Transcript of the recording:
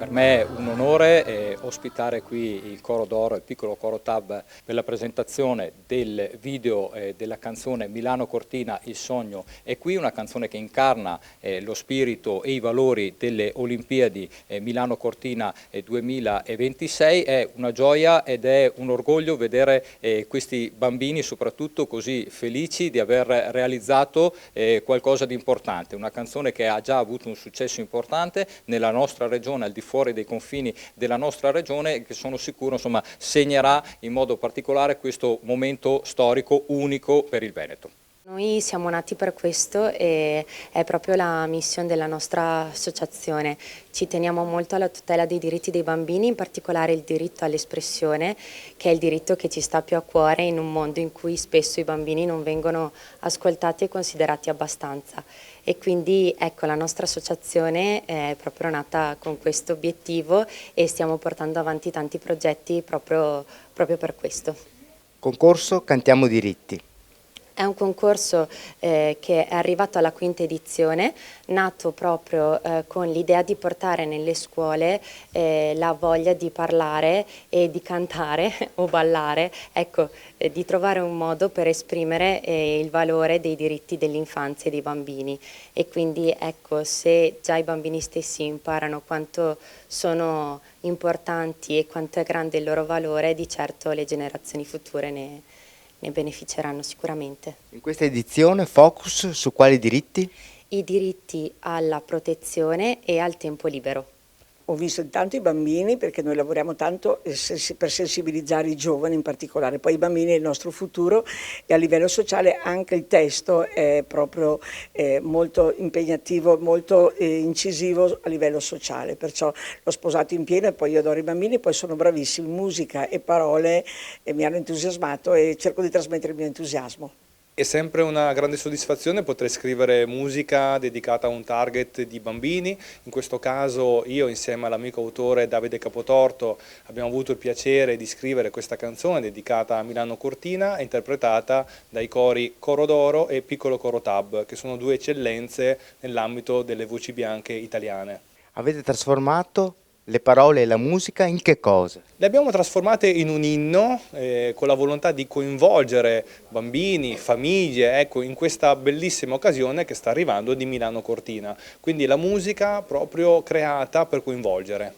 Per me è un onore ospitare qui il Coro d'Oro, il piccolo Coro Tab, per la presentazione del video della canzone Milano Cortina Il Sogno è qui, una canzone che incarna lo spirito e i valori delle Olimpiadi Milano Cortina 2026. È una gioia ed è un orgoglio vedere questi bambini soprattutto così felici di aver realizzato qualcosa di importante, una canzone che ha già avuto un successo importante nella nostra regione, al di fuori dei confini della nostra regione, che sono sicuro segnerà in modo particolare questo momento storico unico per il Veneto. Noi siamo nati per questo e è proprio la missione della nostra associazione. Ci teniamo molto alla tutela dei diritti dei bambini, in particolare il diritto all'espressione, che è il diritto che ci sta più a cuore in un mondo in cui spesso i bambini non vengono ascoltati e considerati abbastanza. E quindi ecco, la nostra associazione è proprio nata con questo obiettivo e stiamo portando avanti tanti progetti proprio per questo. Concorso Cantiamo Diritti. È un concorso che è arrivato alla quinta edizione, nato proprio con l'idea di portare nelle scuole la voglia di parlare e di cantare o ballare, ecco, di trovare un modo per esprimere il valore dei diritti dell'infanzia e dei bambini. E quindi ecco, se già i bambini stessi imparano quanto sono importanti e quanto è grande il loro valore, di certo le generazioni future ne beneficeranno sicuramente. In questa edizione focus su quali diritti? I diritti alla protezione e al tempo libero. Ho visto intanto i bambini, perché noi lavoriamo tanto per sensibilizzare i giovani in particolare, poi i bambini è il nostro futuro e a livello sociale anche il testo è proprio molto impegnativo, molto incisivo a livello sociale, perciò l'ho sposato in pieno e poi io adoro i bambini, poi sono bravissimi, musica e parole e mi hanno entusiasmato e cerco di trasmettere il mio entusiasmo. È sempre una grande soddisfazione poter scrivere musica dedicata a un target di bambini. In questo caso io insieme all'amico autore Davide Capotorto abbiamo avuto il piacere di scrivere questa canzone dedicata a Milano Cortina e interpretata dai cori Coro d'Oro e Piccolo Coro Tab, che sono due eccellenze nell'ambito delle voci bianche italiane. Avete trasformato le parole e la musica in che cosa? Le abbiamo trasformate in un inno con la volontà di coinvolgere bambini, famiglie, ecco, in questa bellissima occasione che sta arrivando di Milano Cortina. Quindi la musica proprio creata per coinvolgere.